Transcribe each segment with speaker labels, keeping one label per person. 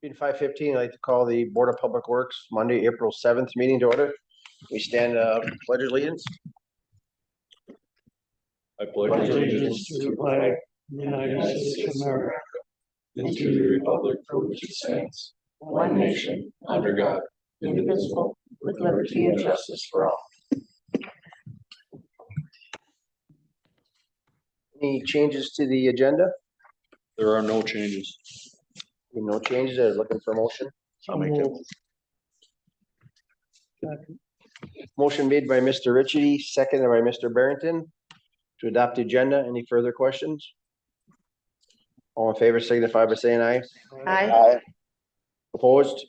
Speaker 1: Being 5:15, I'd like to call the Board of Public Works Monday, April 7th meeting to order. We stand pledge allegiance.
Speaker 2: I pledge allegiance to the flag of the United States of America and to the republic for which it stands, one nation, under God, indivisible, with liberty and justice for all.
Speaker 1: Any changes to the agenda?
Speaker 2: There are no changes.
Speaker 1: No changes. I was looking for a motion.
Speaker 2: I'll make it.
Speaker 1: Motion made by Mr. Ritchie, seconded by Mr. Barrington to adopt the agenda. Any further questions? All in favor signify by saying aye.
Speaker 3: Aye.
Speaker 1: Opposed?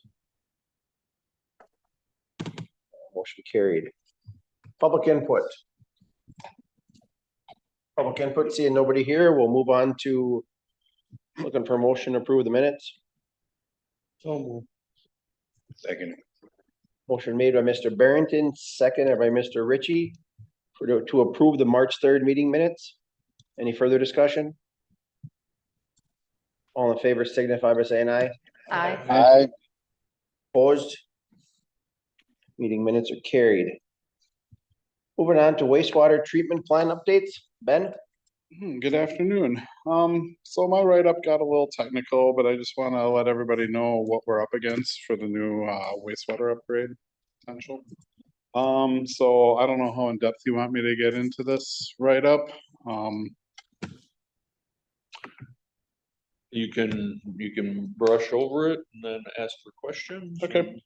Speaker 1: Motion carried. Public input. Public input, seeing nobody here, we'll move on to looking for a motion to approve the minutes.
Speaker 2: So moved. Second.
Speaker 1: Motion made by Mr. Barrington, seconded by Mr. Ritchie to approve the March 3rd meeting minutes. Any further discussion? All in favor signify by saying aye.
Speaker 3: Aye.
Speaker 1: Aye. Opposed? Meeting minutes are carried. Moving on to wastewater treatment plan updates. Ben?
Speaker 4: Good afternoon. So my write-up got a little technical, but I just want to let everybody know what we're up against for the new wastewater upgrade potential. So I don't know how in depth you want me to get into this write-up.
Speaker 2: You can brush over it and then ask for questions.
Speaker 4: Okay.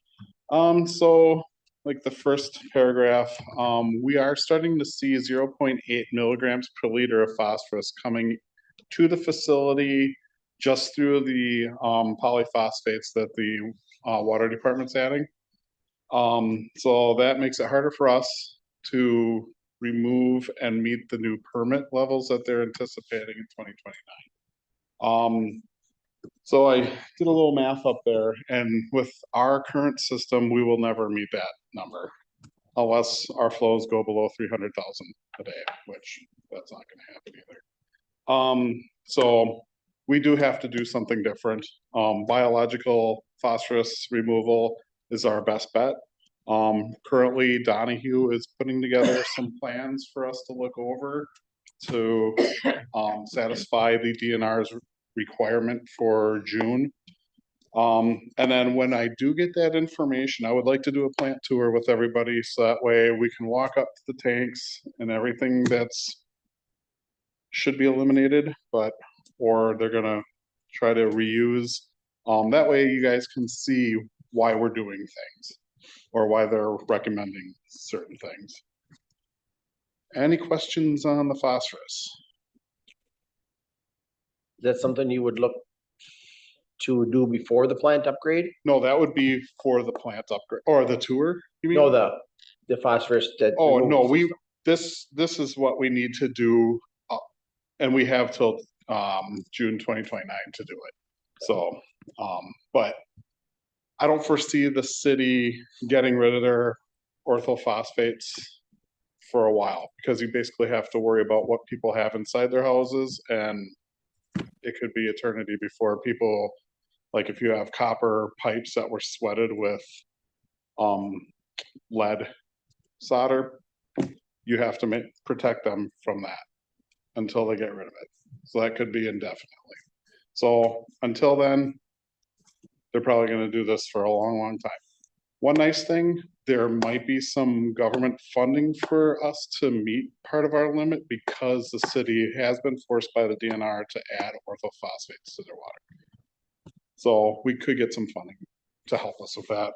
Speaker 4: So like the first paragraph, we are starting to see 0.8 milligrams per liter of phosphorus coming to the facility just through the polyphosphates that the water department's adding. So that makes it harder for us to remove and meet the new permit levels that they're anticipating in 2029. So I did a little math up there, and with our current system, we will never meet that number unless our flows go below 300,000 a day, which that's not going to happen either. So we do have to do something different. Biological phosphorus removal is our best bet. Currently, Donahue is putting together some plans for us to look over to satisfy the DNR's requirement for June. And then when I do get that information, I would like to do a plant tour with everybody so that way we can walk up to the tanks and everything that's should be eliminated, or they're gonna try to reuse. That way you guys can see why we're doing things or why they're recommending certain things. Any questions on the phosphorus?
Speaker 1: Is that something you would look to do before the plant upgrade?
Speaker 4: No, that would be for the plant upgrade or the tour. You mean?
Speaker 1: No, the phosphorus that.
Speaker 4: Oh, no, this is what we need to do. And we have till June 2029 to do it. So, but I don't foresee the city getting rid of their orthophosphates for a while, because you basically have to worry about what people have inside their houses, and it could be eternity before people, like if you have copper pipes that were sweated with lead solder, you have to protect them from that until they get rid of it. So that could be indefinitely. So until then, they're probably going to do this for a long, long time. One nice thing, there might be some government funding for us to meet part of our limit, because the city has been forced by the DNR to add orthophosphates to their water. So we could get some funding to help us with that.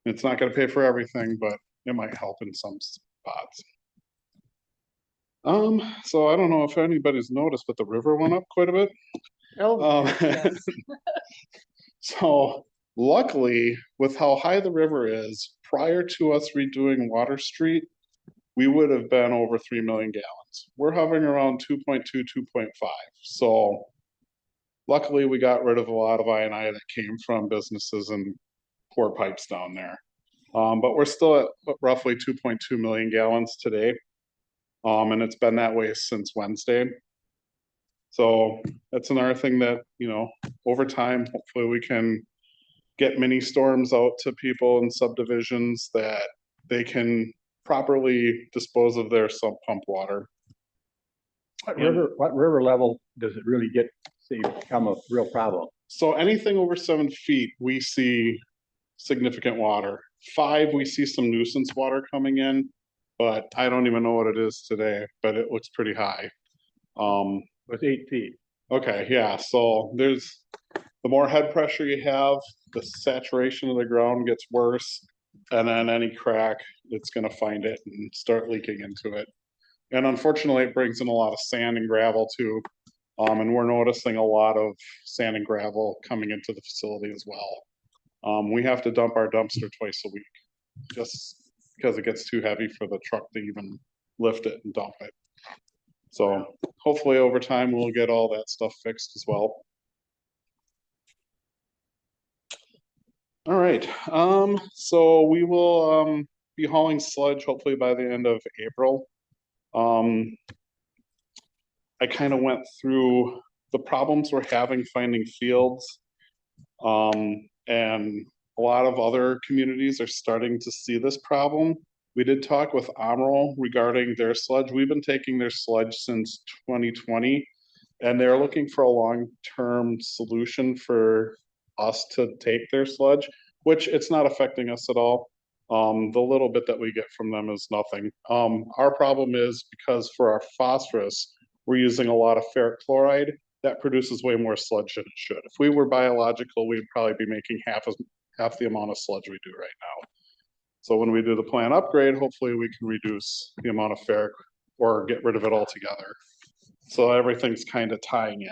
Speaker 4: It's not going to pay for everything, but it might help in some spots. So I don't know if anybody's noticed, but the river went up quite a bit.
Speaker 3: Yes.
Speaker 4: So luckily, with how high the river is, prior to us redoing Water Street, we would have been over 3 million gallons. We're hovering around 2.2, 2.5. So luckily, we got rid of a lot of I&I that came from businesses and poor pipes down there. But we're still at roughly 2.2 million gallons today. And it's been that way since Wednesday. So that's another thing that, over time, hopefully we can get mini storms out to people in subdivisions that they can properly dispose of their sump pump water.
Speaker 3: What river level does it really get, say, become a real problem?
Speaker 4: So anything over 7 feet, we see significant water. 5, we see some nuisance water coming in, but I don't even know what it is today, but it looks pretty high.
Speaker 3: It's 8 feet.
Speaker 4: Okay, yeah, so there's, the more head pressure you have, the saturation of the ground gets worse. And then any crack, it's gonna find it and start leaking into it. And unfortunately, it brings in a lot of sand and gravel too. And we're noticing a lot of sand and gravel coming into the facility as well. We have to dump our dumpster twice a week, just because it gets too heavy for the truck to even lift it and dump it. So hopefully over time, we'll get all that stuff fixed as well. All right, so we will be hauling sludge hopefully by the end of April. I kind of went through the problems we're having finding fields. And a lot of other communities are starting to see this problem. We did talk with Amro regarding their sludge. We've been taking their sludge since 2020, and they're looking for a long-term solution for us to take their sludge, which it's not affecting us at all. The little bit that we get from them is nothing. Our problem is because for our phosphorus, we're using a lot of ferric chloride that produces way more sludge than it should. If we were biological, we'd probably be making half the amount of sludge we do right now. So when we do the plant upgrade, hopefully we can reduce the amount of ferric or get rid of it altogether. So everything's kind of tying in.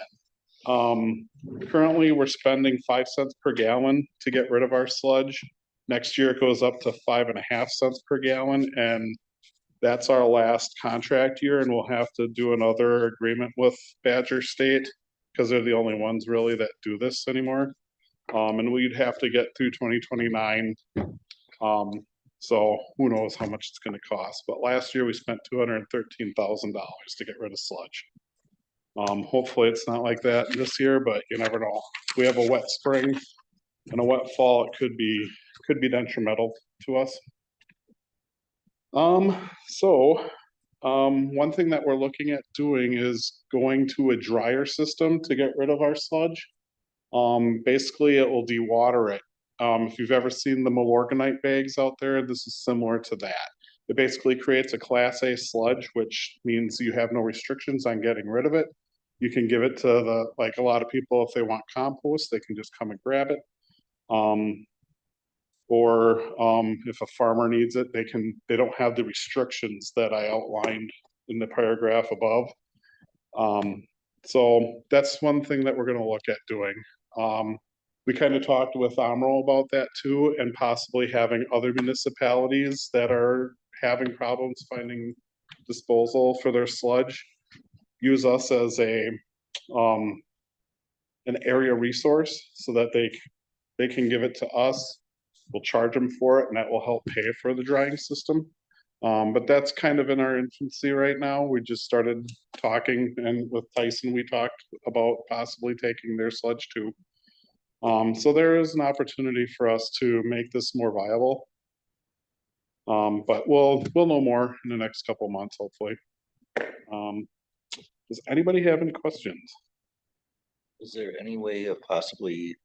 Speaker 4: Currently, we're spending 5 cents per gallon to get rid of our sludge. Next year, it goes up to 5.5 cents per gallon, and that's our last contract year, and we'll have to do another agreement with Badger State because they're the only ones really that do this anymore. And we'd have to get through 2029. So who knows how much it's going to cost. But last year we spent $213,000 to get rid of sludge. Hopefully it's not like that this year, but you never know. If we have a wet spring and a wet fall, it could be detrimental to us. One thing that we're looking at doing is going to a dryer system to get rid of our sludge. Basically it will dewater it. If you've ever seen the Milorganite bags out there, this is similar to that. It basically creates a Class A sludge, which means you have no restrictions on getting rid of it. You can give it to like a lot of people, if they want compost, they can just come and grab it. Or if a farmer needs it, they don't have the restrictions that I outlined in the paragraph above. So that's one thing that we're going to look at doing. We kind of talked with Amro about that too, and possibly having other municipalities that are having problems finding disposal for their sludge use us as an area resource so that they can give it to us. We'll charge them for it, and that will help pay for the drying system. But that's kind of in our infancy right now. We just started talking, and with Tyson, we talked about possibly taking their sludge too. So there is an opportunity for us to make this more viable. But we'll know more in the next couple months, hopefully. Does anybody have any questions?
Speaker 5: Is there any way of possibly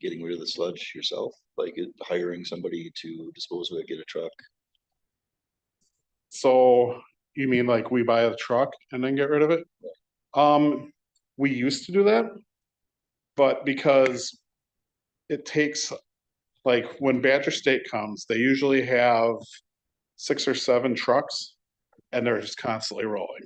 Speaker 5: getting rid of the sludge yourself, like hiring somebody to dispose of it, get a truck?
Speaker 4: So you mean like we buy a truck and then get rid of it? We used to do that, but because it takes, like when Badger State comes, they usually have 6 or 7 trucks and they're just constantly rolling.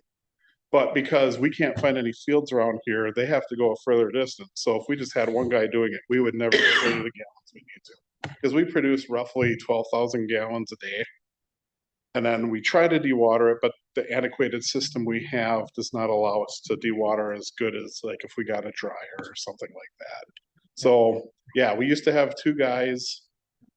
Speaker 4: But because we can't find any fields around here, they have to go a further distance. So if we just had one guy doing it, we would never get rid of the gallons we need to. Because we produce roughly 12,000 gallons a day. And then we try to dewater it, but the antiquated system we have does not allow us to dewater as good as like if we got a dryer or something like that. So yeah, we used to have 2 guys.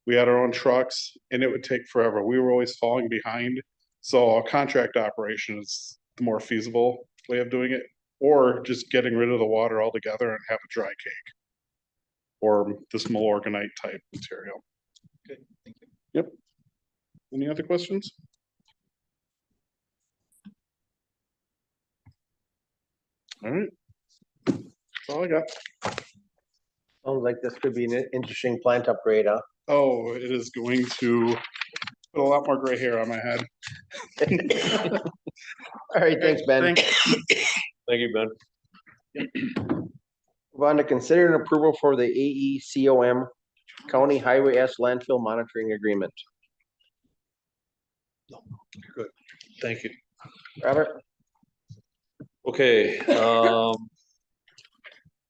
Speaker 4: We had our own trucks and it would take forever. We were always falling behind. So a contract operation is the more feasible way of doing it. or just getting rid of the water altogether and have a dry cake. Or this Milorganite type material.
Speaker 5: Okay, thank you.
Speaker 4: Yep. Any other questions? All right. That's all I got.
Speaker 1: Sounds like this could be an interesting plant upgrade, huh?
Speaker 4: Oh, it is going to put a lot more gray hair on my head.
Speaker 1: All right, thanks, Ben.
Speaker 3: Thank you, Ben.
Speaker 1: Move on to consider an approval for the AECOM County Highway S landfill monitoring agreement.
Speaker 6: Thank you.
Speaker 1: Robert?
Speaker 6: Okay,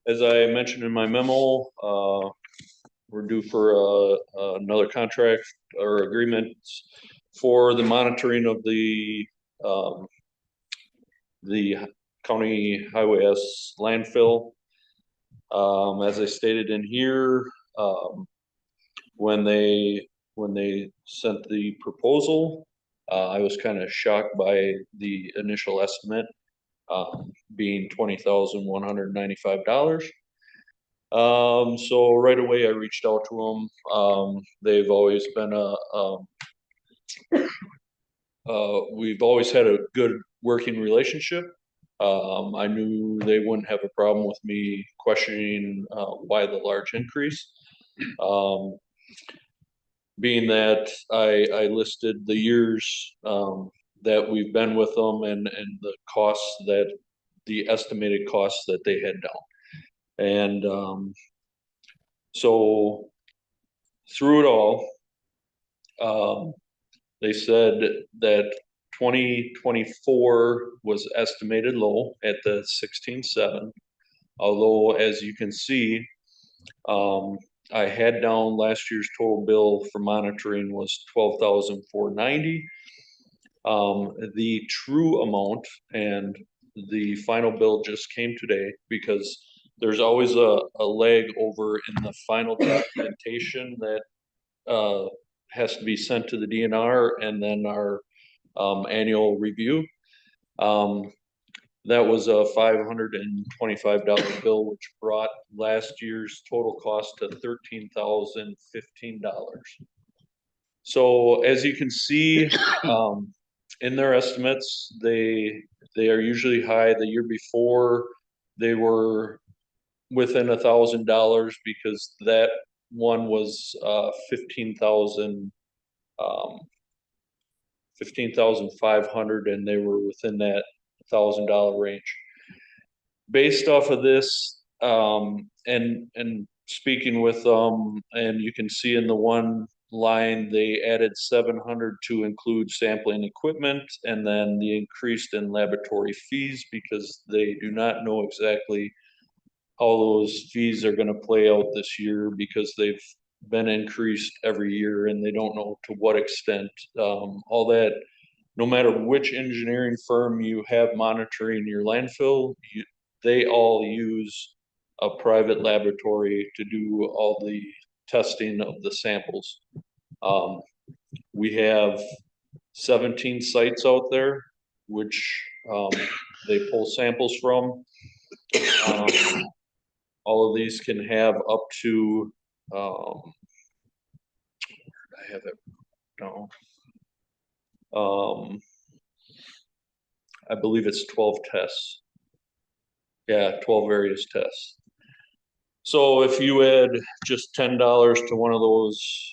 Speaker 6: as I mentioned in my memo, we're due for another contract or agreement for the monitoring of the county highway S landfill. As I stated in here, when they sent the proposal, I was kind of shocked by the initial estimate, being $20,195. So right away I reached out to them. They've always been we've always had a good working relationship. I knew they wouldn't have a problem with me questioning why the large increase. Being that I listed the years that we've been with them and the costs the estimated costs that they had down. And so through it all, they said that 2024 was estimated low at the 16.7. Although, as you can see, I had down last year's total bill for monitoring was $12,490. The true amount and the final bill just came today because there's always a lag over in the final documentation that has to be sent to the DNR and then our annual review. That was a $525 bill, which brought last year's total cost to $13,015. So as you can see, in their estimates, they are usually high. The year before, they were within $1,000 because that one was 15,500, and they were within that $1,000 range. Based off of this, and speaking with them, and you can see in the one line they added 700 to include sampling equipment, and then the increased in laboratory fees because they do not know exactly how those fees are going to play out this year because they've been increased every year and they don't know to what extent. All that, no matter which engineering firm you have monitoring your landfill, they all use a private laboratory to do all the testing of the samples. We have 17 sites out there, which they pull samples from. All of these can have up to, I have it, no. I believe it's 12 tests. Yeah, 12 various tests. So if you add just $10 to one of those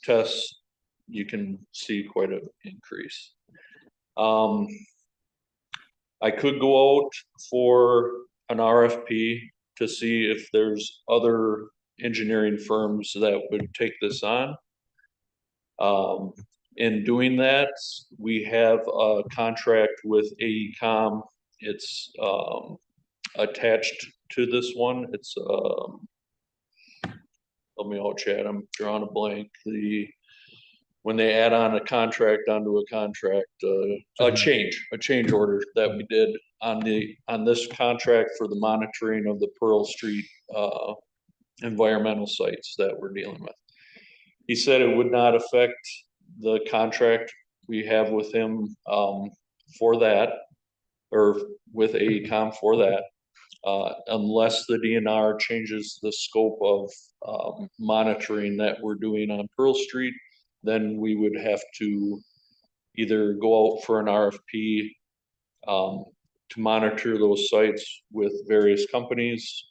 Speaker 6: tests, you can see quite an increase. I could go out for an RFP to see if there's other engineering firms that would take this on. In doing that, we have a contract with AECOM. It's attached to this one. It's help me out, Chad. I'm drawing a blank. When they add on a contract onto a contract, a change order that we did on this contract for the monitoring of the Pearl Street environmental sites that we're dealing with. He said it would not affect the contract we have with him for that. or with AECom for that. Unless the DNR changes the scope of monitoring that we're doing on Pearl Street, then we would have to either go out for an RFP to monitor those sites with various companies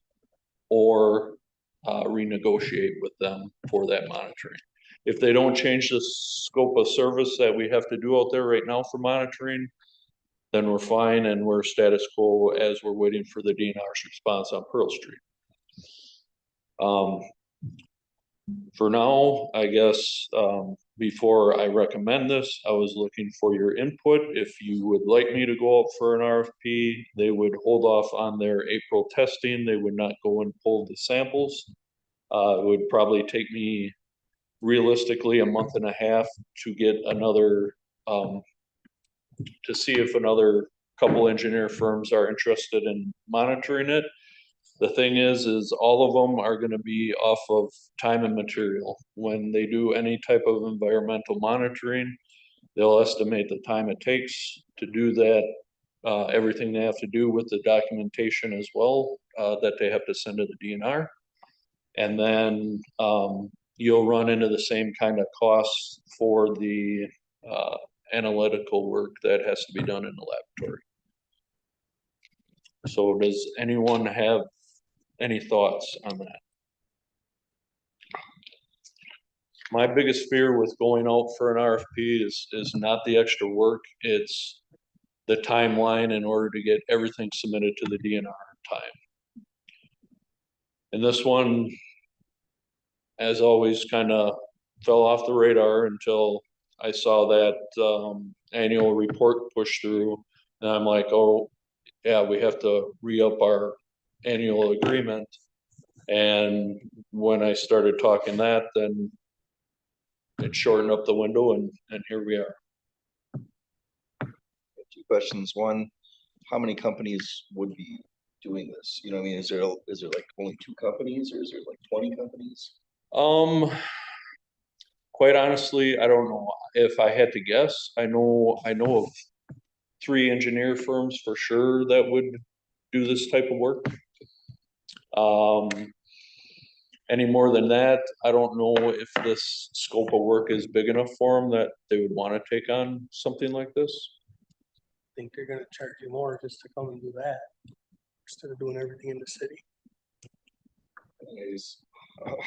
Speaker 6: or renegotiate with them for that monitoring. If they don't change the scope of service that we have to do out there right now for monitoring, then we're fine and we're status quo as we're waiting for the DNR's response on Pearl Street. For now, I guess, before I recommend this, I was looking for your input. If you would like me to go out for an RFP, they would hold off on their April testing. They would not go and pull the samples. It would probably take me realistically a month and a half to get another, to see if another couple engineer firms are interested in monitoring it. The thing is all of them are gonna be off of time and material. When they do any type of environmental monitoring, they'll estimate the time it takes to do that, everything they have to do with the documentation as well, that they have to send to the DNR. And then, you'll run into the same kind of costs for the, analytical work that has to be done in the laboratory. So does anyone have any thoughts on that? My biggest fear with going out for an RFP is not the extra work, it's the timeline in order to get everything submitted to the DNR in time. And this one, as always, kind of fell off the radar until I saw that annual report push through. And I'm like, oh, yeah, we have to re-up our annual agreement. And when I started talking that, then it shortened up the window and here we are.
Speaker 5: Two questions. One, how many companies would be doing this? You know what I mean? Is there like only 2 companies or is there like 20 companies?
Speaker 6: Quite honestly, I don't know. If I had to guess, I know of 3 engineer firms for sure that would do this type of work. Any more than that, I don't know if this scope of work is big enough for them that they would want to take on something like this.
Speaker 2: Think they're gonna charge you more just to come and do that instead of doing everything in the city.
Speaker 5: Anyways,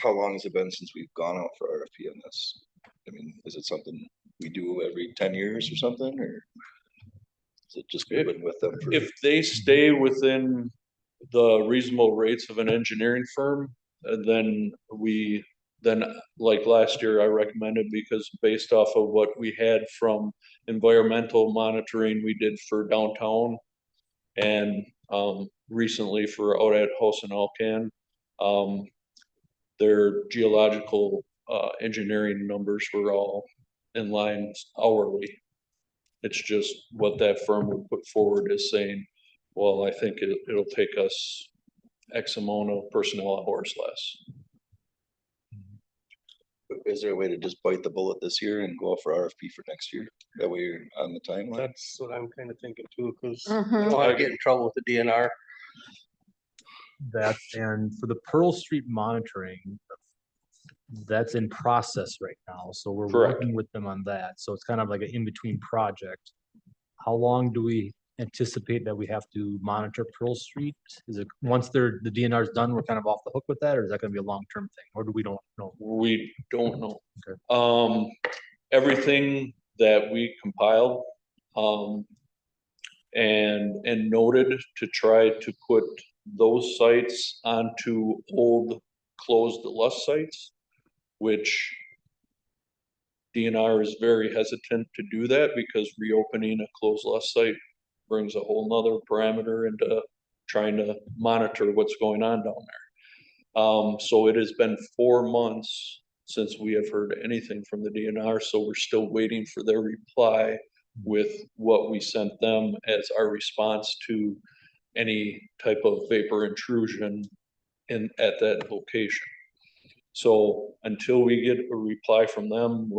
Speaker 5: how long has it been since we've gone out for RFP on this? I mean, is it something we do every 10 years or something, or is it just we've been with them for?
Speaker 6: If they stay within the reasonable rates of an engineering firm, then like last year, I recommended, because based off of what we had from environmental monitoring we did for downtown and recently for out at House and Alcan, their geological engineering numbers were all in line hourly. It's just what that firm would put forward is saying, well, I think it'll take us X amount of personnel hours less.
Speaker 5: Is there a way to just bite the bullet this year and go out for RFP for next year? That way you're on the timeline?
Speaker 2: That's what I'm kind of thinking too, because
Speaker 7: Mhm.
Speaker 2: I don't want to get in trouble with the DNR.
Speaker 8: That, and for the Pearl Street monitoring, that's in process right now, so we're
Speaker 6: Correct.
Speaker 8: working with them on that, so it's kind of like an in-between project. How long do we anticipate that we have to monitor Pearl Street? Is it, once the DNR is done, we're kind of off the hook with that, or is that gonna be a long-term thing, or do we don't know?
Speaker 6: We don't know.
Speaker 8: Okay.
Speaker 6: Everything that we compiled, and noted to try to put those sites onto old closed lust sites, which DNR is very hesitant to do that because reopening a closed lust site brings a whole nother parameter into trying to monitor what's going on down there. So it has been 4 months since we have heard anything from the DNR, so we're still waiting for their reply with what we sent them as our response to any type of vapor intrusion at that location. So until we get a reply from them,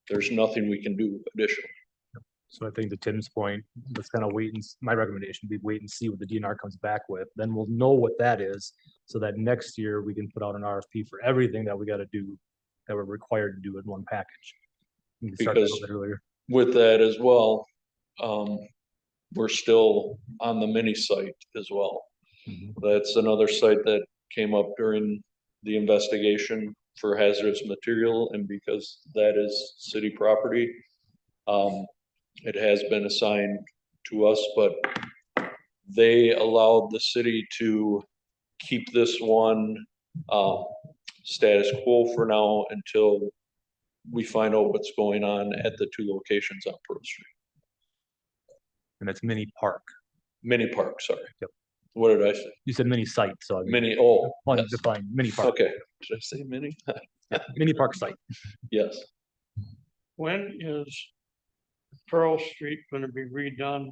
Speaker 6: there's nothing we can do additionally.
Speaker 8: So I think to Tim's point, let's kind of wait and, my recommendation would be wait and see what the DNR comes back with, then we'll know what that is. So that next year we can put out an RFP for everything that we gotta do, that we're required to do in one package. We can start that a little bit earlier.
Speaker 6: With that as well, we're still on the mini site as well. That's another site that came up during the investigation for hazardous material, and because that is city property, it has been assigned to us, but they allowed the city to keep this one status quo for now until we find out what's going on at the two locations on Pearl Street.
Speaker 8: And that's mini park.
Speaker 6: Mini park, sorry.
Speaker 8: Yep.
Speaker 6: What did I say?
Speaker 8: You said mini site, so I mean,
Speaker 6: Mini, oh,
Speaker 8: well,
Speaker 6: yes.
Speaker 8: define mini park,
Speaker 6: Okay, did I say mini?
Speaker 8: mini park site.
Speaker 6: Yes,
Speaker 2: When is Pearl Street gonna be redone?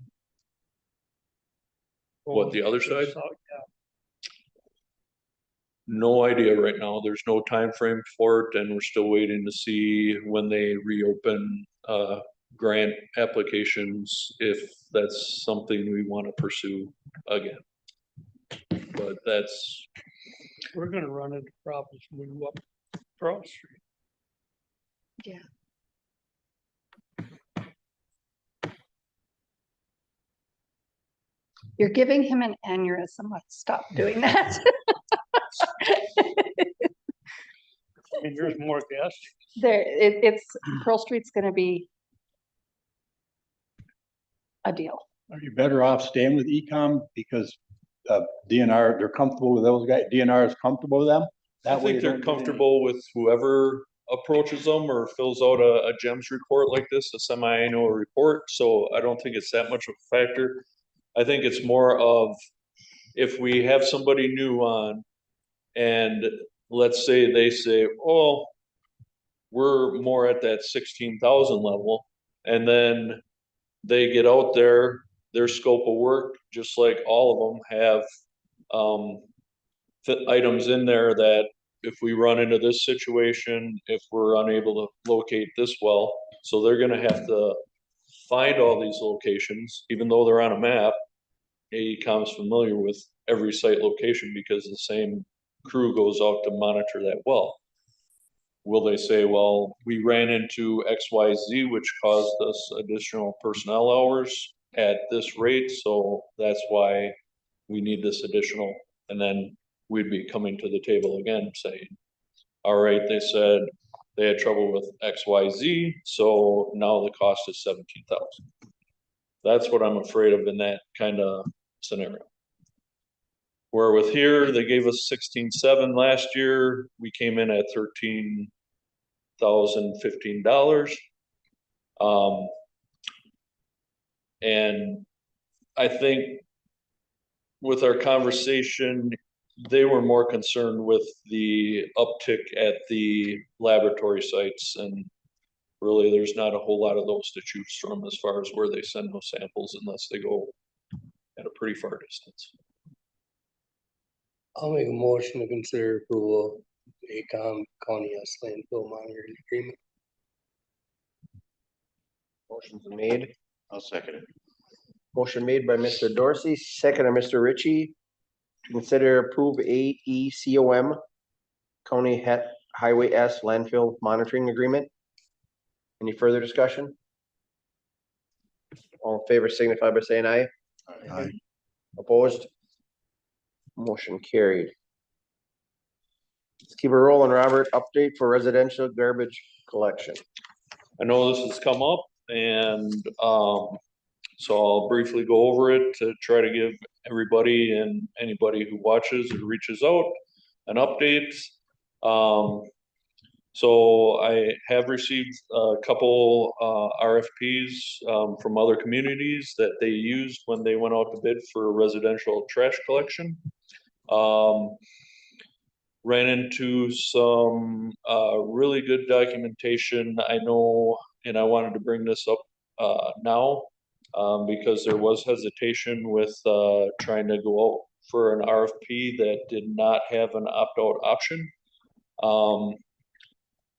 Speaker 6: What, the other side?
Speaker 2: So, yeah.
Speaker 6: no idea right now. There's no time frame for it, and we're still waiting to see when they reopen grant applications, if that's something we want to pursue again. But that's,
Speaker 2: We're gonna run into problems when we go up Pearl Street.
Speaker 7: You're giving him an aneurysm. Let's stop doing that.
Speaker 2: And there's more gas.
Speaker 7: It's, Pearl Street's gonna be a deal.
Speaker 3: Are you better off staying with Ecom because DNR, they're comfortable with those guys, DNR is comfortable with them?
Speaker 6: I
Speaker 3: That way
Speaker 6: think
Speaker 3: you
Speaker 6: they're
Speaker 3: don't get any-
Speaker 6: comfortable with whoever approaches them or fills out a GEMS report like this, a semi-annual report, so I don't think it's that much of a factor. I think it's more of, if we have somebody new on, and let's say they say, oh, we're more at that 16,000 level, and then they get out there, their scope of work, just like all of them have items in there that if we run into this situation, if we're unable to locate this well, so they're gonna have to find all these locations, even though they're on a map. AECom is familiar with every site location because the same crew goes out to monitor that well. Will they say, well, we ran into XYZ, which caused us additional personnel hours at this rate, so that's why we need this additional, and then we'd be coming to the table again saying, all right, they said they had trouble with XYZ, so now the cost is 17,000. That's what I'm afraid of in that kind of scenario. Where with here, they gave us 16,700 last year, we came in at $13,015. And I think with our conversation, they were more concerned with the uptick at the laboratory sites, and really there's not a whole lot of those to choose from as far as where they send those samples unless they go at a pretty far distance.
Speaker 9: I'll make a motion to consider approval of AECom County S landfill monitoring agreement.
Speaker 1: Motion's made.
Speaker 5: I'll second it.
Speaker 1: Motion made by Mr. Dorsey, second by Mr. Ritchie. To consider approve AECOM County Highway S landfill monitoring agreement. Any further discussion? All in favor signify by saying aye.
Speaker 5: Aye.
Speaker 1: Opposed? Motion carried. Let's keep it rolling, Robert. Update for residential garbage collection.
Speaker 6: I know this has come up, and so I'll briefly go over it to try to give everybody and anybody who watches or reaches out an update. So I have received a couple RFPs from other communities that they used when they went out to bid for residential trash collection. Ran into some really good documentation. I know, and I wanted to bring this up now because there was hesitation with trying to go out for an RFP that did not have an opt-out option.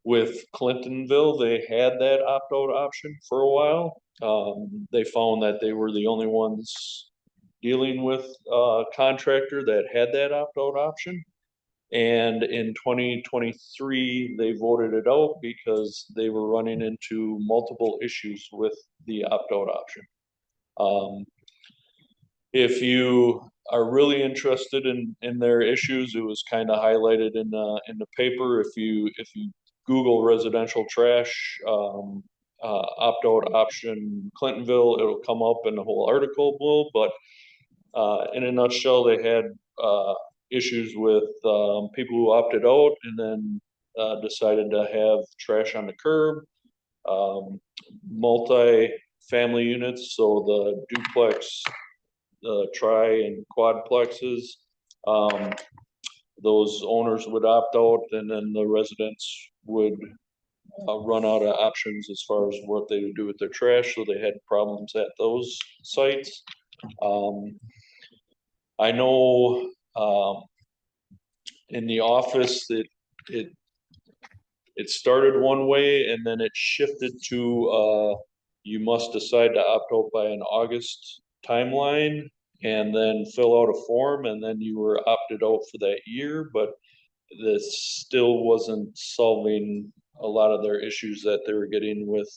Speaker 6: With Clintonville, they had that opt-out option for a while, They found that they were the only ones dealing with a contractor that had that opt-out option. And in 2023, they voted it out because they were running into multiple issues with the opt-out option. If you are really interested in their issues, it was kind of highlighted in the paper. If you Google residential trash, opt-out option Clintonville, it'll come up and the whole article will, but in a nutshell, they had issues with people who opted out and then decided to have trash on the curb, multi-family units, so the duplex, the tri and quadplexes. Those owners would opt out, and then the residents would run out of options as far as what they would do with their trash, so they had problems at those sites. I know in the office that it started one way and then it shifted to you must decide to opt out by an August timeline and then fill out a form, and then you were opted out for that year, but this still wasn't solving a lot of their issues that they were getting with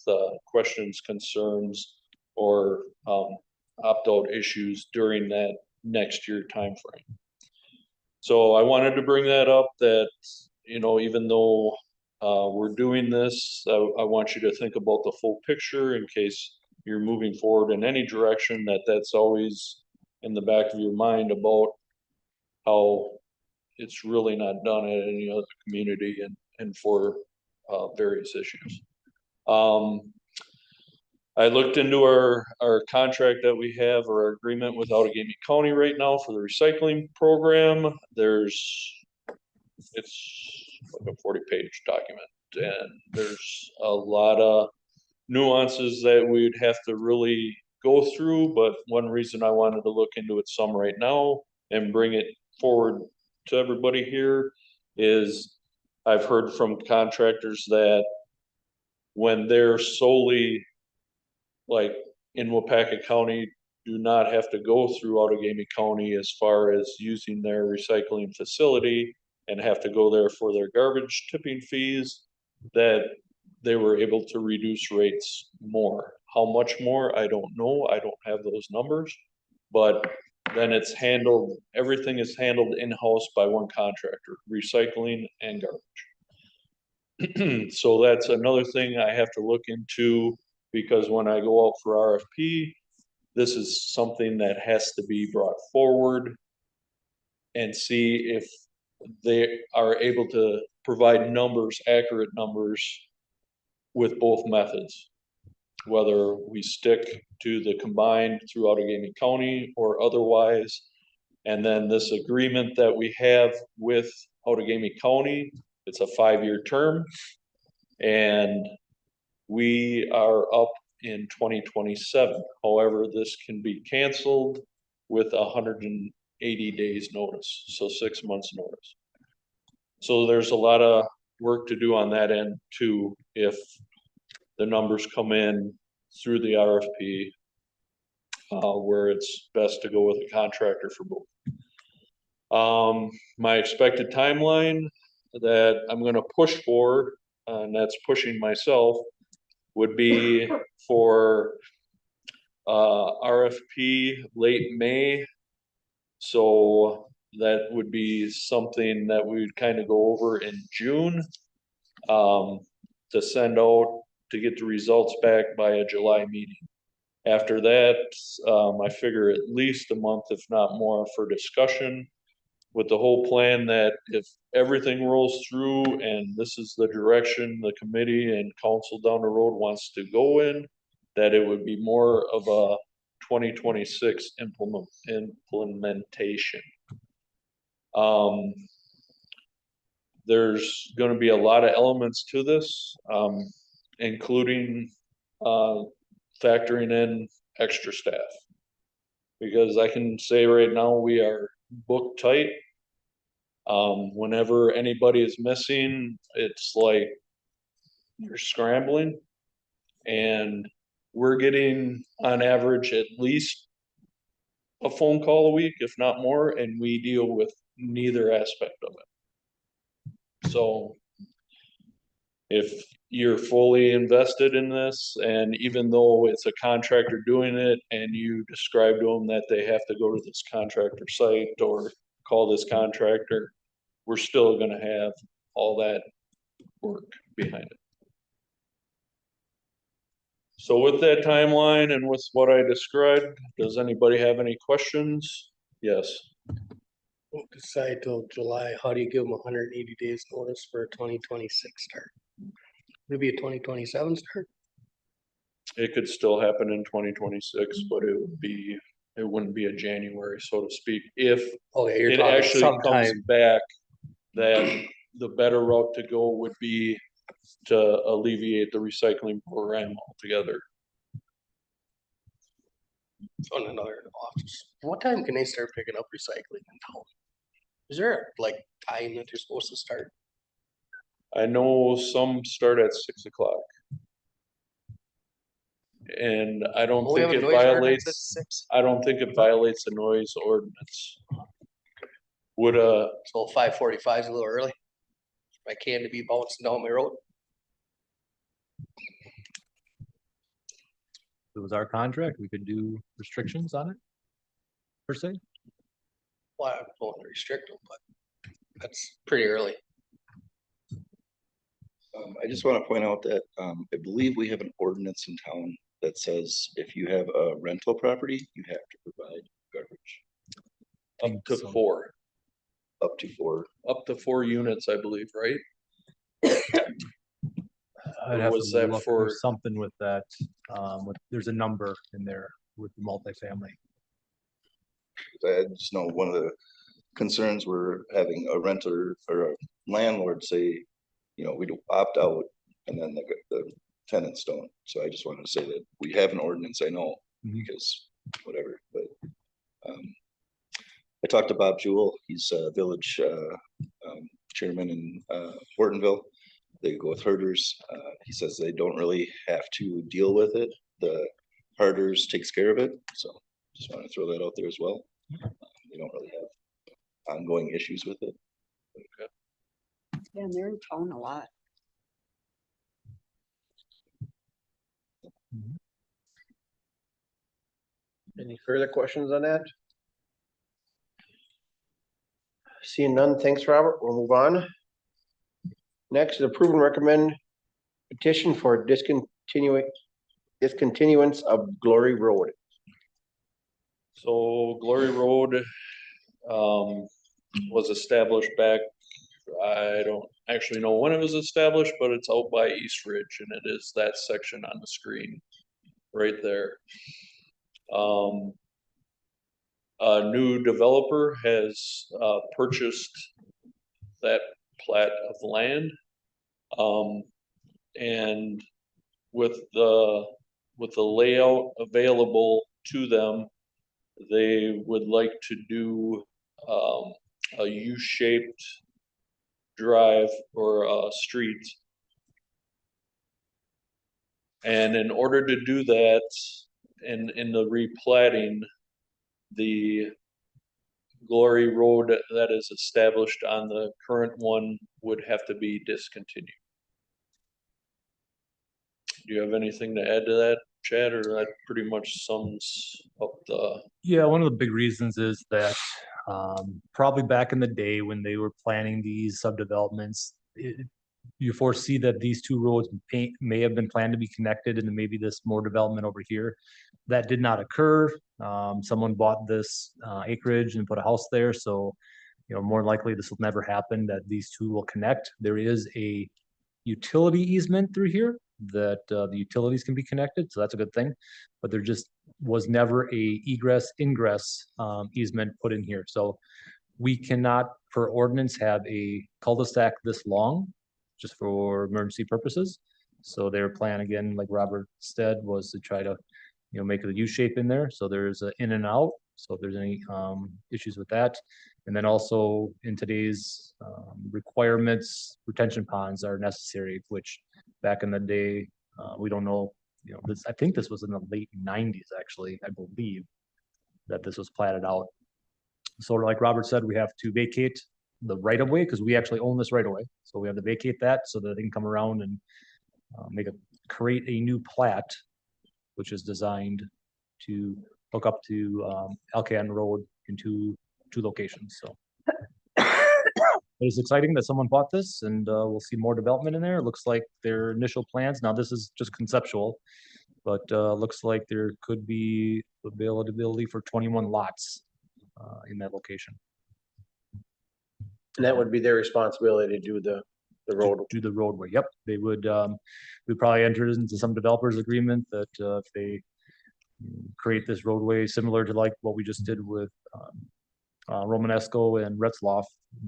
Speaker 6: questions, concerns, or opt-out issues during that next year timeframe. So I wanted to bring that up, that, you know, even though we're doing this, I want you to think about the full picture in case you're moving forward in any direction, that's always in the back of your mind about how it's really not done at any other community and for various issues. I looked into our contract that we have, or our agreement with Outagamie County right now for the recycling program. It's like a 40-page document, and there's a lot of nuances that we'd have to really go through, but one reason I wanted to look into it some right now and bring it forward to everybody here is I've heard from contractors that when they're solely like in Wapaka County, do not have to go through Outagamie County as far as using their recycling facility and have to go there for their garbage tipping fees, that they were able to reduce rates more. How much more, I don't know. I don't have those numbers, but then it's handled, everything is handled in-house by one contractor, recycling and garbage. So that's another thing I have to look into, because when I go out for RFP, this is something that has to be brought forward and see if they are able to provide numbers, accurate numbers with both methods, whether we stick to the combined through Outagamie County or otherwise. And then this agreement that we have with Outagamie County, it's a 5-year term, and we are up in 2027. However, this can be canceled with 180 days notice, so 6 months notice. So there's a lot of work to do on that end too, if the numbers come in through the RFP, where it's best to go with a contractor for both. My expected timeline that I'm gonna push for, and that's pushing myself, would be for RFP late May. So that would be something that we would kind of go over in June, to send out, to get the results back by a July meeting. After that, I figure at least a month, if not more, for discussion, with the whole plan that if everything rolls through and this is the direction the committee and council down the road wants to go in, that it would be more of a 2026 implementation. There's going to be a lot of elements to this, including factoring in extra staff, because I can say right now we are booked tight. Whenever anybody is missing, it's like you're scrambling, and we're getting on average at least a phone call a week, if not more, and we deal with neither aspect of it. So if you're fully invested in this, and even though it's a contractor doing it, and you describe to them that they have to go to this contractor site or call this contractor, we're still gonna have all that work behind it. So with that timeline and with what I described, does anybody have any questions? Yes.
Speaker 9: Won't decide till July. How do you give them 180 days notice for a 2026 start? Would it be a 2027 start?
Speaker 6: It could still happen in 2026, but it wouldn't be a January, so to speak, if
Speaker 9: Okay, you're
Speaker 6: it
Speaker 9: talking
Speaker 6: actually comes
Speaker 9: sometime.
Speaker 6: back, that the better route to go would be to alleviate the recycling program altogether.
Speaker 9: On another office. What time can they start picking up recycling in town? Is there like time that they're supposed to start?
Speaker 6: I know some start at 6 o'clock. And I don't
Speaker 9: Well, we
Speaker 6: think
Speaker 9: have a
Speaker 6: it
Speaker 9: noise ordinance at
Speaker 6: violates,
Speaker 9: 6.
Speaker 6: I don't think it violates the noise ordinance. Would
Speaker 9: So 5:45 is a little early. My can to be bouncing down my road.
Speaker 8: If it was our contract, we could do restrictions on it, per se.
Speaker 9: Well, I don't want to restrict them, but that's pretty early.
Speaker 5: I just want to point out that, I believe we have an ordinance in town that says if you have a rental property, you have to provide garbage
Speaker 6: up to
Speaker 8: So-
Speaker 6: four,
Speaker 5: up to 4.
Speaker 6: up to 4 units, I believe, right?
Speaker 8: I'd have
Speaker 6: was
Speaker 8: to
Speaker 6: that
Speaker 8: look,
Speaker 6: for-
Speaker 8: there's something with that, there's a number in there with the multifamily.
Speaker 5: I just know one of the concerns we're having a renter or a landlord say, we do opt out, and then the tenants don't. So I just wanted to say that we have an ordinance, I know,
Speaker 8: Mhm.
Speaker 5: because whatever, but I talked to Bob Jewell, he's a village chairman in Hortonville. They go with herders. He says they don't really have to deal with it. The herders takes care of it, so just want to throw that out there as well. They don't really have ongoing issues with it.
Speaker 7: Yeah, and they're in town a lot.
Speaker 1: Any further questions on that? Seeing none, thanks, Robert. We'll move on. Next is approve and recommend petition for discontinuance of Glory Road.
Speaker 6: So Glory Road, was established back, I don't actually know when it was established, but it's out by East Ridge, and it is that section on the screen right there. A new developer has purchased that plat of land. And with the layout available to them, they would like to do a U-shaped drive or a street. And in order to do that, in the replatting, the Glory Road that is established on the current one would have to be discontinued. Do you have anything to add to that, Chad, or that pretty much sums up the?
Speaker 8: Yeah, one of the big reasons is that probably back in the day when they were planning these subdevelopments, you foresee that these two roads may have been planned to be connected, and then maybe this more development over here. That did not occur. Someone bought this acreage and put a house there, so more likely this will never happen, that these two will connect. There is a utility easement through here that the utilities can be connected, so that's a good thing. But there just was never a egress ingress easement put in here, so we cannot, per ordinance, have a cul-de-sac this long just for emergency purposes. So their plan, again, like Robert said, was to try to make it a U shape in there, so there's an in and out, so if there's any issues with that. And then also in today's requirements, retention ponds are necessary, which back in the day, we don't know you know, this, I think this was in the late nineties, actually, I believe, that this was platted out. So like Robert said, we have to vacate the right of way, because we actually own this right of way. So we have to vacate that so that they can come around and create a new plat, which is designed to hook up to Alcan Road in two locations, so. It's exciting that someone bought this, and we'll see more development in there. It looks like their initial plans, now this is just conceptual, but looks like there could be availability for 21 lots in that location.
Speaker 1: And that would be their responsibility to do the road.
Speaker 8: Do the roadway, yep. They would, we'd probably enter into some developers agreement that if they create this roadway similar to like what we just did with Romanesco and Retzloff,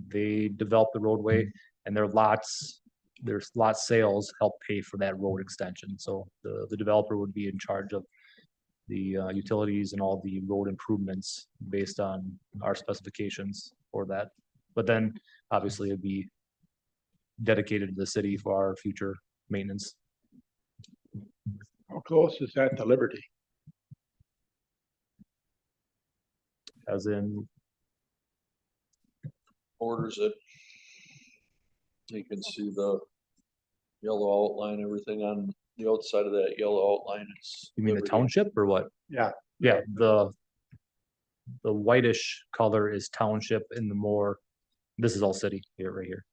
Speaker 8: they develop the roadway and their lot sales help pay for that road extension. So the developer would be in charge of the utilities and all the road improvements based on our specifications for that. But then obviously it'd be dedicated to the city for our future maintenance.
Speaker 3: How close is that to Liberty?
Speaker 8: As in,
Speaker 6: Orders it. You can see the yellow outline, everything on the outside of that yellow outline. It's
Speaker 8: you mean the
Speaker 6: Liberty.
Speaker 8: township or what?
Speaker 3: Yeah.
Speaker 8: Yeah, the whitish color is township, and the more, this is all city here, right here.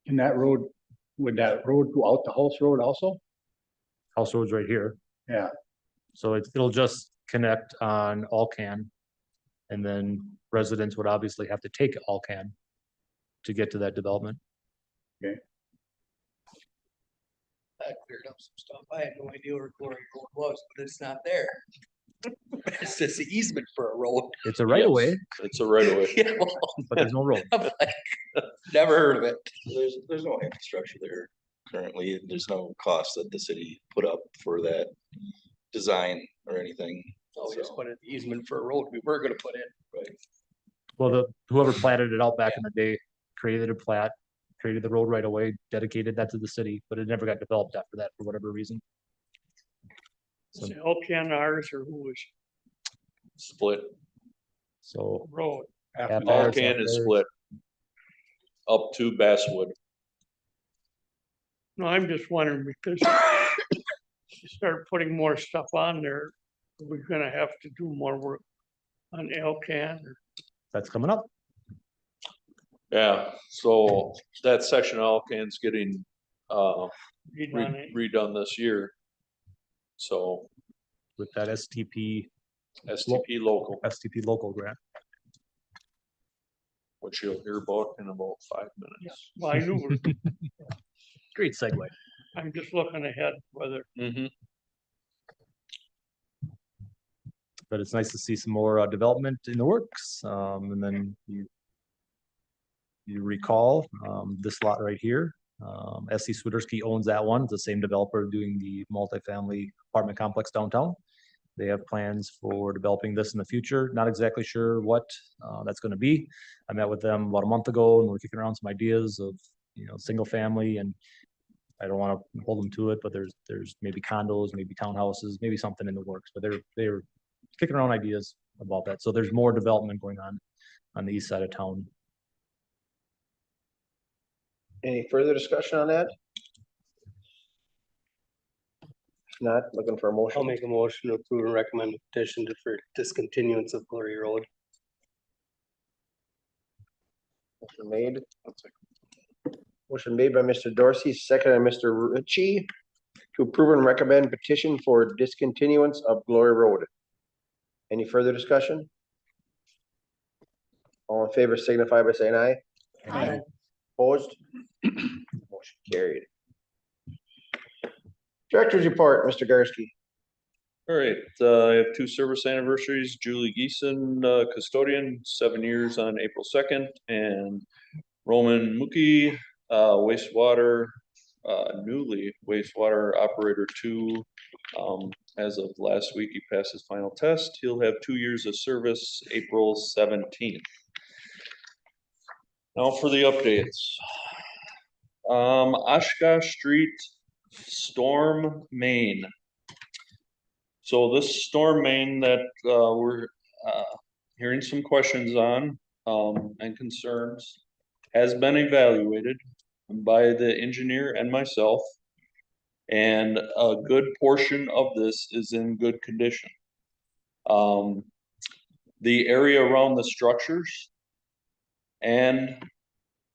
Speaker 3: In that road, would that road go out to House Road also?
Speaker 8: House Road's right here.
Speaker 3: Yeah.
Speaker 8: So it'll just connect on Alcan. And then residents would obviously have to take Alcan to get to that development.
Speaker 9: That cleared up some stuff. I had no idea where Glory Road was, but it's not there. It's just the easement for a road.
Speaker 8: It's a right of way,
Speaker 6: It's a right of way.
Speaker 9: Yeah, well,
Speaker 8: but there's no road.
Speaker 9: I'm like, never heard of it.
Speaker 5: There's no infrastructure there currently. There's no cost that the city put up for that design or anything.
Speaker 9: Oh, we just
Speaker 5: So,
Speaker 9: put an easement for a road we were gonna put in.
Speaker 5: right.
Speaker 8: Well, whoever platted it out back in the day created a plat, created the road right away, dedicated that to the city, but it never got developed after that for whatever reason. So,
Speaker 2: Alcan ours or who was
Speaker 6: Split.
Speaker 8: so
Speaker 2: road?
Speaker 3: After
Speaker 8: Half
Speaker 3: that,
Speaker 8: hour.
Speaker 6: Alcan is split. Up to Basswood.
Speaker 2: No, I'm just wondering because you start putting more stuff on there, we're gonna have to do more work on Alcan or
Speaker 8: that's coming up.
Speaker 6: Yeah, so that section of Alcan's getting redone this year. So
Speaker 8: With that STP
Speaker 6: STP local,
Speaker 8: local grant.
Speaker 6: which you'll hear about in about 5 minutes.
Speaker 2: well, I knew,
Speaker 8: Great segue.
Speaker 2: I'm just looking ahead whether,
Speaker 6: Mm-hmm.
Speaker 8: But it's nice to see some more development in the works. And then you recall this lot right here. SC Swiderski owns that one. It's the same developer doing the multifamily apartment complex downtown. They have plans for developing this in the future. Not exactly sure what that's going to be. I met with them about a month ago and we're kicking around some ideas of, you know, single family, and I don't want to hold them to it, but there's maybe condos, maybe townhouses, maybe something in the works, but they're kicking around ideas about that. So there's more development going on the east side of town.
Speaker 1: Any further discussion on that? If not, looking for a
Speaker 9: I'll
Speaker 1: motion.
Speaker 9: make a motion to approve and recommend a petition for discontinuance of Glory Road.
Speaker 1: Motion made. Motion made by Mr. Dorsey, second by Mr. Ritchie to approve and recommend petition for discontinuance of Glory Road. Any further discussion? All in favor signify by saying aye.
Speaker 7: Aye.
Speaker 1: Opposed? Motion carried. Director's report, Mr. Garski.
Speaker 6: All right, I have 2 service anniversaries. Julie Geeson, custodian, 7 years on April 2nd, and Roman Muki, wastewater, newly wastewater operator 2. As of last week, he passed his final test. He'll have 2 years of service, April 17th. Now for the updates. Oshkosh Street storm main. So this storm main that we're hearing some questions on and concerns has been evaluated by the engineer and myself. And a good portion of this is in good condition. The area around the structures and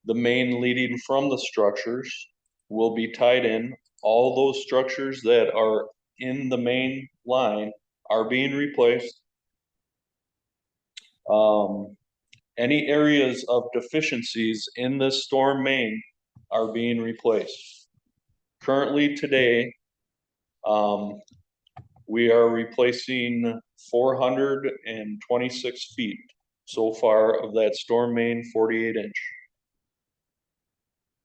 Speaker 6: the main leading from the structures will be tied in. All those structures that are in the main line are being replaced. Any areas of deficiencies in this storm main are being replaced. Currently today, we are replacing 426 feet so far of that storm main 48-inch.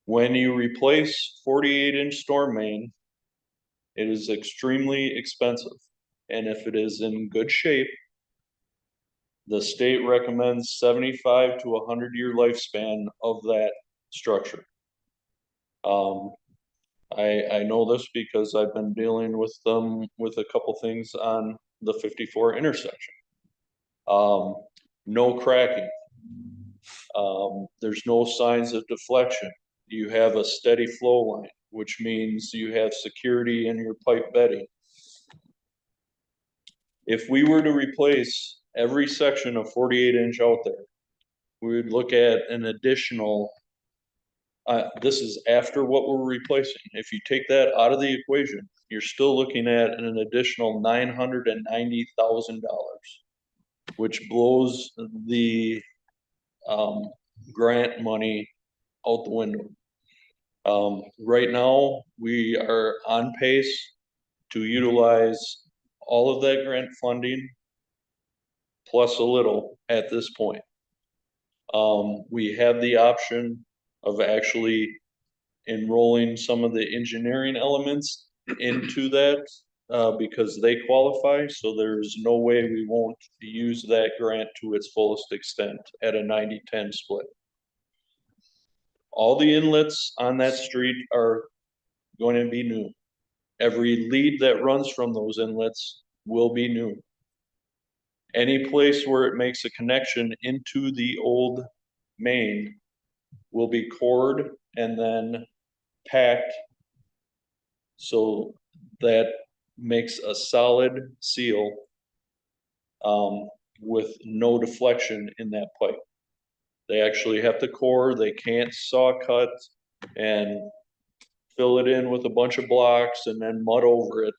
Speaker 6: When you replace 48-inch storm main, it is extremely expensive. And if it is in good shape, the state recommends 75 to 100-year lifespan of that structure. I know this because I've been dealing with them with a couple things on the 54 intersection. No cracking. There's no signs of deflection. You have a steady flow line, which means you have security in your pipe bedding. If we were to replace every section of 48-inch out there, we would look at an additional, this is after what we're replacing. If you take that out of the equation, you're still looking at an additional $990,000, which blows the grant money out the window. Right now, we are on pace to utilize all of that grant funding plus a little at this point. We have the option of actually enrolling some of the engineering elements into that because they qualify. So there's no way we won't use that grant to its fullest extent at a 90-10 split. All the inlets on that street are going to be new. Every lead that runs from those inlets will be new. Any place where it makes a connection into the old main will be cored and then packed so that makes a solid seal with no deflection in that pipe. They actually have to core, they can't saw cut and fill it in with a bunch of blocks and then mud over it.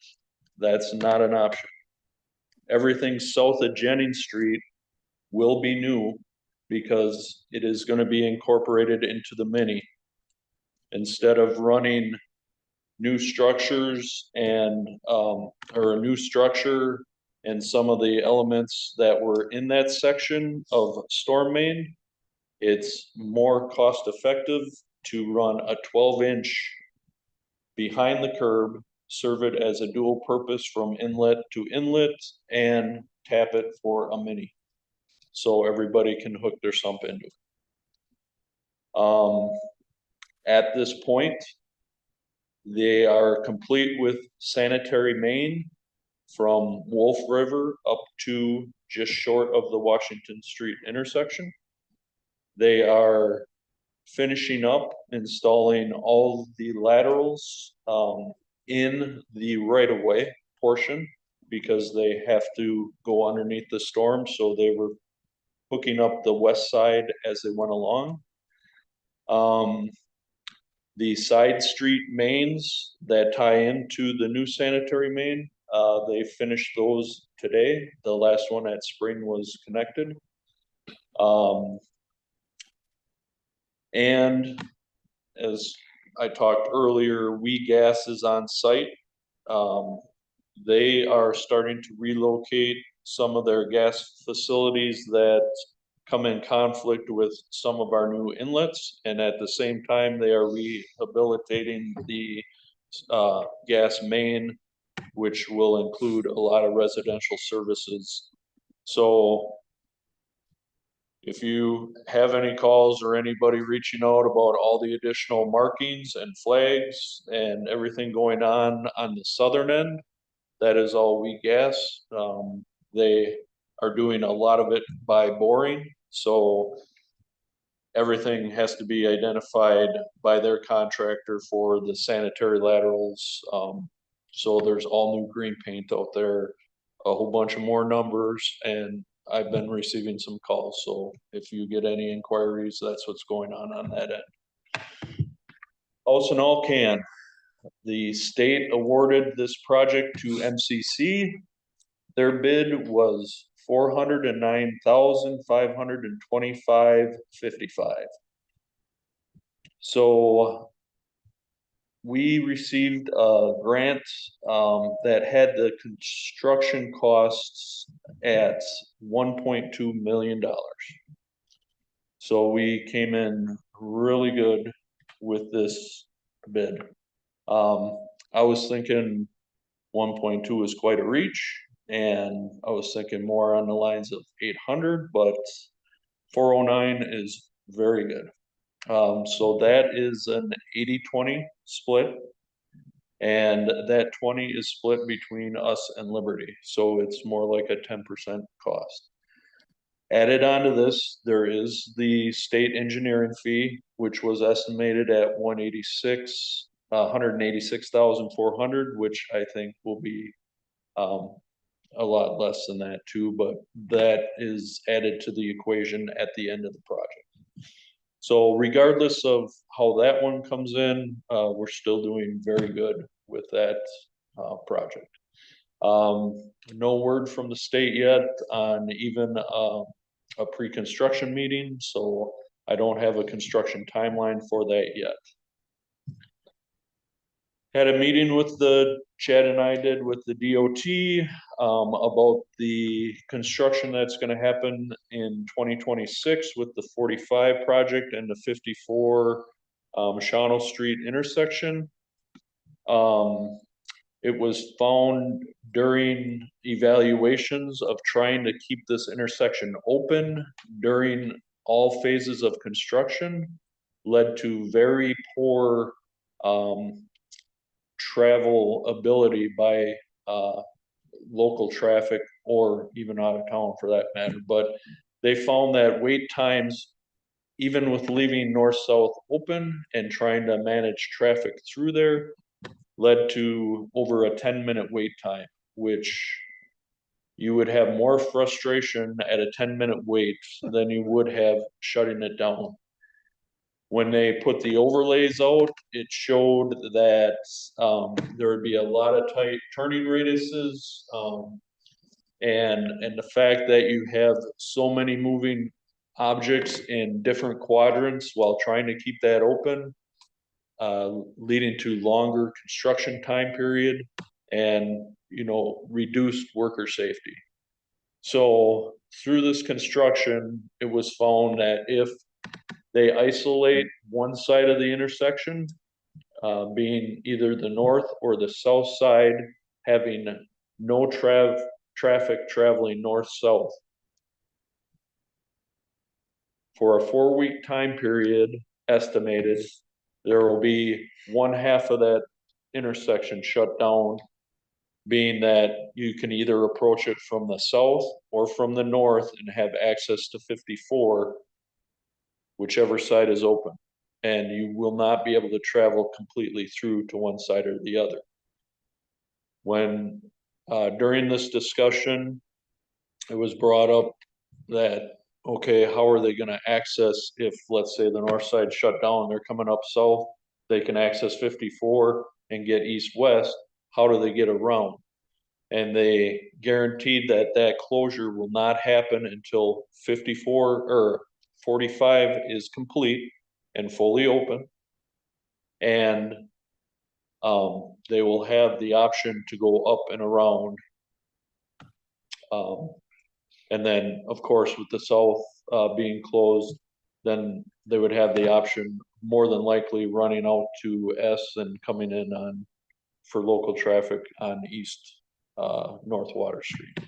Speaker 6: That's not an option. Everything south of Jennings Street will be new because it is going to be incorporated into the mini. Instead of running new structures and or a new structure and some of the elements that were in that section of storm main, it's more cost effective to run a 12-inch behind the curb, serve it as a dual purpose from inlet to inlet, and tap it for a mini. So everybody can hook their sump into it. At this point, they are complete with sanitary main from Wolf River up to just short of the Washington Street intersection. They are finishing up installing all the laterals in the right-of-way portion because they have to go underneath the storm. So they were hooking up the west side as they went along. The side street mains that tie into the new sanitary main, they finished those today. The last one at Spring was connected. And as I talked earlier, We Gas is on site. They are starting to relocate some of their gas facilities that come in conflict with some of our new inlets. And at the same time, they are rehabilitating the gas main, which will include a lot of residential services. So If you have any calls or anybody reaching out about all the additional markings and flags and everything going on the southern end, that is all we gas. They are doing a lot of it by boring, so everything has to be identified by their contractor for the sanitary laterals. So there's all new green paint out there, a whole bunch of more numbers, and I've been receiving some calls, so if you get any inquiries, that's what's going on that end. Also, in Alcan, the state awarded this project to MCC. Their bid was $409,525.55. So we received a grant that had the construction costs at $1.2 million. So we came in really good with this bid. I was thinking 1.2 is quite a reach, and I was thinking more on the lines of 800, but 409 is very good. So that is an 80-20 split. And that 20 is split between us and Liberty. So it's more like a 10% cost. Added onto this, there is the state engineering fee, which was estimated at 186,400, which I think will be a lot less than that too, but that is added to the equation at the end of the project. So regardless of how that one comes in, we're still doing very good with that project. No word from the state yet on even a pre-construction meeting, so I don't have a construction timeline for that yet. Had a meeting with Chad and I did with the DOT about the construction that's gonna happen in 2026 with the 45 project and the 54 Shawano Street intersection. It was found during evaluations of trying to keep this intersection open during all phases of construction, led to very poor travel ability by local traffic or even out of town for that matter. But they found that wait times, even with leaving north-south open and trying to manage traffic through there, led to over a 10-minute wait time, which you would have more frustration at a 10-minute wait than you would have shutting it down. When they put the overlays out, it showed that there would be a lot of tight turning radiuses, and the fact that you have so many moving objects in different quadrants while trying to keep that open, leading to longer construction time period and, reduced worker safety. So through this construction, it was found that if they isolate one side of the intersection, being either the north or the south side, having no traffic traveling north-south. For a 4-week time period estimated, there will be one half of that intersection shut down, being that you can either approach it from the south or from the north and have access to 54, whichever side is open, and you will not be able to travel completely through to one side or the other. When during this discussion, it was brought up that, okay, how are they gonna access if, let's say, the north side shut down, they're coming up south, they can access 54 and get east-west, how do they get around? And they guaranteed that that closure will not happen until 54 or 45 is complete and fully open. And they will have the option to go up and around. And then, of course, with the south being closed, then they would have the option, more than likely, running out to S and coming in on for local traffic on east North Water Street.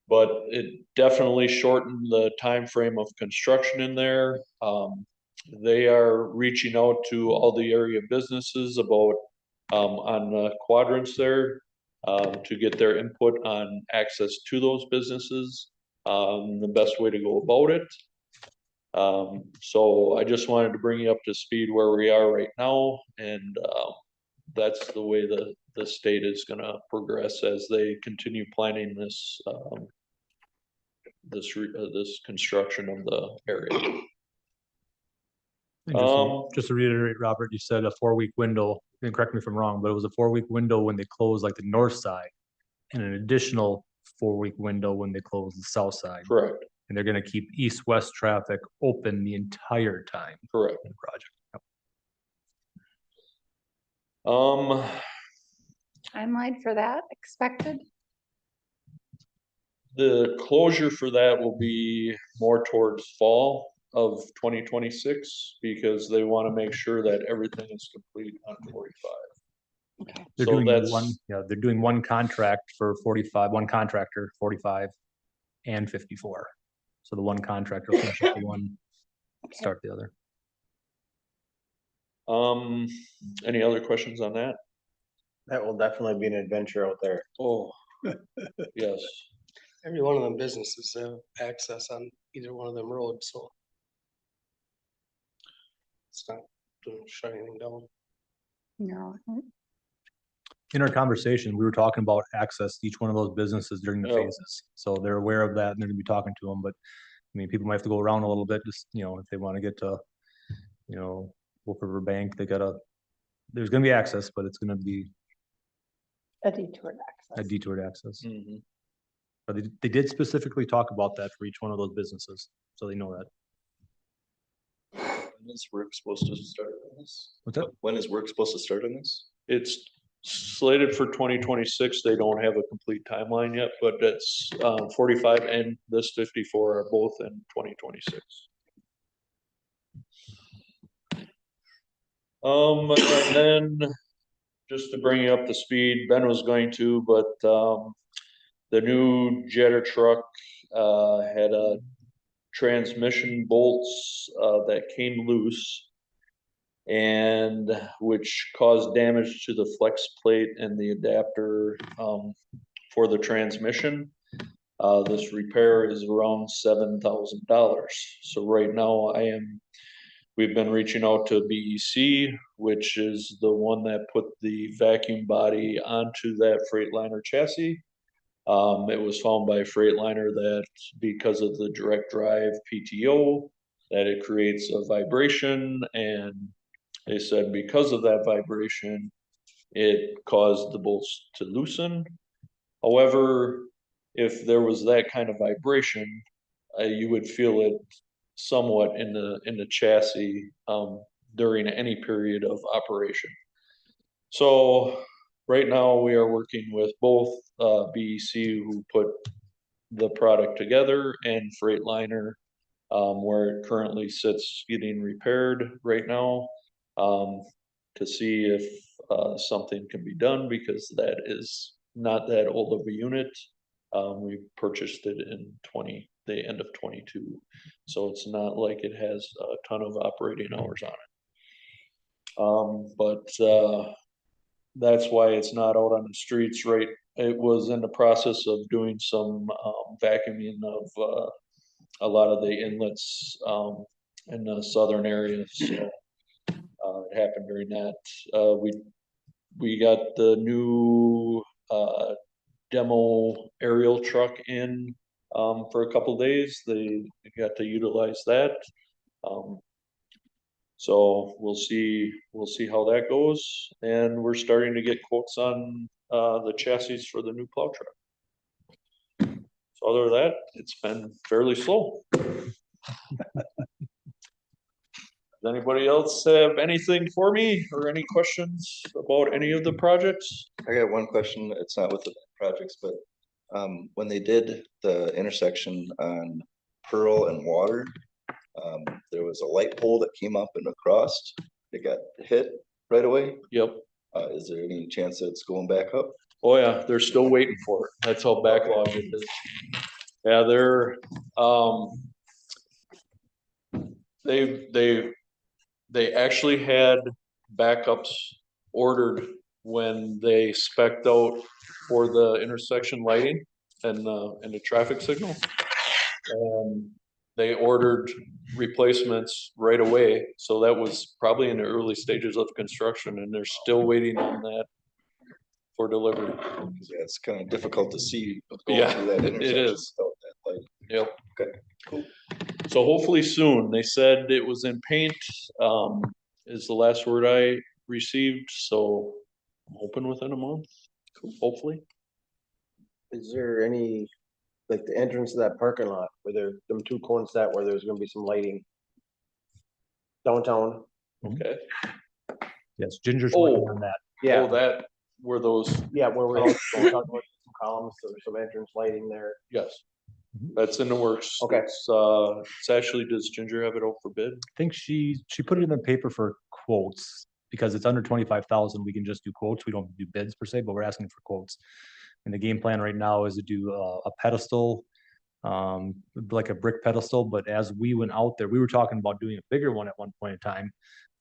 Speaker 6: But it definitely shortened the time frame of construction in there. They are reaching out to all the area businesses about, on the quadrants there, to get their input on access to those businesses, the best way to go about it. So I just wanted to bring you up to speed where we are right now, and, that's the way the state is gonna progress as they continue planning this, this construction of the area.
Speaker 8: Just to reiterate, Robert, you said a 4-week window, and correct me if I'm wrong, but it was a 4-week window when they closed like the north side, and an additional 4-week window when they close the south side.
Speaker 6: Correct,
Speaker 8: And they're gonna keep east-west traffic open the entire time
Speaker 6: correct.
Speaker 8: in the project. Yep.
Speaker 2: Timeline for that expected?
Speaker 6: The closure for that will be more towards fall of 2026, because they want to make sure that everything is complete on 45.
Speaker 2: Okay.
Speaker 8: They're
Speaker 6: So
Speaker 8: doing
Speaker 6: that's,
Speaker 8: one, yeah, they're doing one contract for 45, one contractor, 45 and 54. So the one contractor will finish up the one, start the other.
Speaker 6: any other questions on that?
Speaker 1: That will definitely be an adventure out there.
Speaker 6: Oh, yes.
Speaker 9: Every one of them businesses have access on either one of them roads, so. It's not doing shut anything down.
Speaker 2: No.
Speaker 8: In our conversation, we were talking about access to each one of those businesses during the
Speaker 6: Oh.
Speaker 8: phases. So they're aware of that and they're gonna be talking to them, but I mean, people might have to go around a little bit, just, you know, if they wanna get to, you know, Wolf River Bank, there's gonna be access, but it's gonna be
Speaker 2: A detoured
Speaker 8: a
Speaker 2: access.
Speaker 8: detoured access.
Speaker 6: Mhm.
Speaker 8: But they did specifically talk about that for each one of those businesses, so they know that.
Speaker 5: When is work supposed to start on this?
Speaker 8: What's that?
Speaker 5: When is work supposed to start on this?
Speaker 6: It's slated for 2026. They don't have a complete timeline yet, but it's 45 and this 54 are both in 2026. And then just to bring you up to speed, Ben was going to, but the new Jetter truck had a transmission bolts that came loose, and which caused damage to the flex plate and the adapter for the transmission. This repair is around $7,000. So right now we've been reaching out to BEC, which is the one that put the vacuum body onto that Freightliner chassis. It was found by Freightliner that because of the direct drive PTO, that it creates a vibration, and they said because of that vibration, it caused the bolts to loosen. However, if there was that kind of vibration, you would feel it somewhat in the chassis during any period of operation. So right now we are working with both BEC, who put the product together, and Freightliner, where it currently sits getting repaired right now, to see if something can be done, because that is not that old of a unit. We purchased it in the end of 22, so it's not like it has a ton of operating hours on it. But that's why it's not out on the streets, right? It was in the process of doing some vacuuming of a lot of the inlets in the southern areas. So it happened during that. We got the new demo aerial truck in for a couple days. They got to utilize that. So we'll see how that goes, and we're starting to get quotes on the chassis for the new plow truck. So other than that, it's been fairly slow. Does anybody else have anything for me, or any questions about any of the projects?
Speaker 5: I got one question. It's not with the projects, but when they did the intersection on Pearl and Water, there was a light pole that came up and across. It got hit right away.
Speaker 6: Yep.
Speaker 5: Is there any chance that it's going back up?
Speaker 6: Oh yeah, they're still waiting for it. That's how backlogged it is. Yeah, they're, they actually had backups ordered when they spec'd out for the intersection lighting and the traffic signal. And they ordered replacements right away, so that was probably in the early stages of construction, and they're still waiting on that for delivery.
Speaker 5: Yeah, it's kind of difficult to see.
Speaker 6: Yeah,
Speaker 5: going through that
Speaker 6: it
Speaker 5: intersection
Speaker 6: is.
Speaker 5: without that light.
Speaker 6: Yep.
Speaker 5: Okay, cool.
Speaker 6: So hopefully soon. They said it was in paint, is the last word I received, so I'm hoping within a month, hopefully.
Speaker 1: Is there any, like the entrance to that parking lot where there, them two corners that where there's gonna be some lighting? Downtown,
Speaker 6: Okay.
Speaker 8: Yes, Ginger's working
Speaker 6: Oh.
Speaker 8: on that.
Speaker 1: yeah,
Speaker 6: Oh, that, were those,
Speaker 1: yeah, where we're talking about some columns, so there's some entrance lighting there.
Speaker 6: yes. That's in the works.
Speaker 1: Okay.
Speaker 6: It's actually, does Ginger have it out for bid?
Speaker 8: I think she put it in the paper for quotes, because it's under 25,000, we can just do quotes, we don't do bids per se, but we're asking for quotes. And the game plan right now is to do a pedestal, like a brick pedestal, but as we went out there, we were talking about doing a bigger one at one point in time.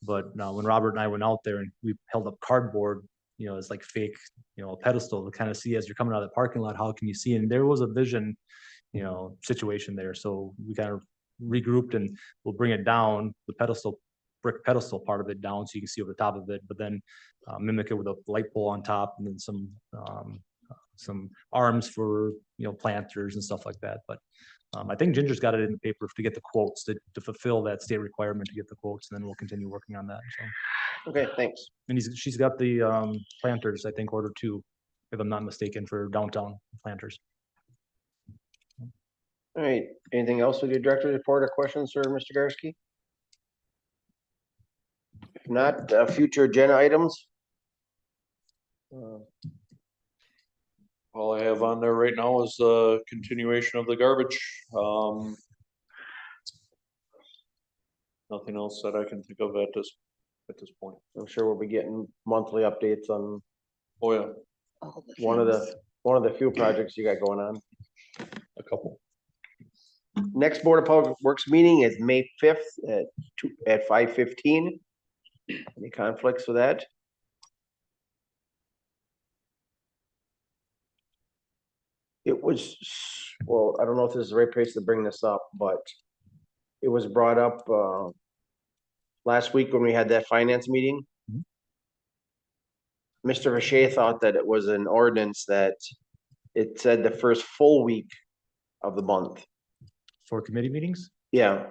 Speaker 8: But when Robert and I went out there and we held up cardboard, you know, it's like fake, you know, a pedestal to kind of see as you're coming out of the parking lot, how can you see? And there was a vision, you know, situation there. So we kind of regrouped and we'll bring it down, the pedestal, brick pedestal part of it down so you can see over the top of it, but then mimic it with a light pole on top and then some arms for, you know, planters and stuff like that. But I think Ginger's got it in the paper to get the quotes to fulfill that state requirement to get the quotes, and then we'll continue working on that. So,
Speaker 1: Okay, thanks.
Speaker 8: and she's got the planters, I think, ordered too, if I'm not mistaken, for downtown planters.
Speaker 1: All right, anything else with your director's report or questions for Mr. Garski? If not, future agenda items?
Speaker 6: All I have on there right now is the continuation of the garbage. Nothing else that I can think of at this point.
Speaker 1: I'm sure we'll be getting monthly updates on
Speaker 6: Oh, yeah,
Speaker 7: All the
Speaker 1: one of
Speaker 7: things.
Speaker 1: the few projects you got going on.
Speaker 6: a couple.
Speaker 1: Next Board of Public Works meeting is May 5th at 5:15. Any conflicts with that? It was, well, I don't know if this is the right place to bring this up, but it was brought up last week when we had that finance meeting. Mr. Richer thought that it was an ordinance that it said the first full week of the month.
Speaker 8: For committee meetings,
Speaker 1: Yeah,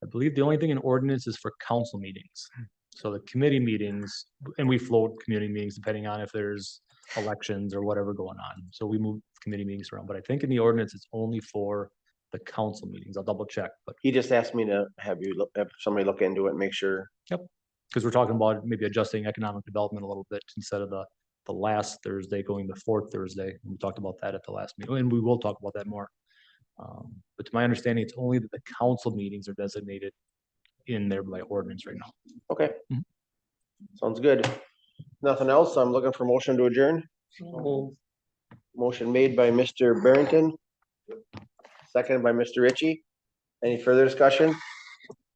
Speaker 8: I believe the only thing in ordinance is for council meetings. So the committee meetings, and we float community meetings depending on if there's elections or whatever going on. So we move committee meetings around, but I think in the ordinance, it's only for the council meetings. I'll double check, but
Speaker 1: he just asked me to have somebody look into it and make sure.
Speaker 8: because we're talking about maybe adjusting economic development a little bit instead of the last Thursday going the fourth Thursday. We talked about that at the last meeting, and we will talk about that more. But to my understanding, it's only that the council meetings are designated in there by ordinance right now.
Speaker 1: Okay.
Speaker 8: Mhm.
Speaker 1: Sounds good. Nothing else? I'm looking for motion to adjourn. Motion made by Mr. Barrington. Seconded by Mr. Ritchie. Any further discussion?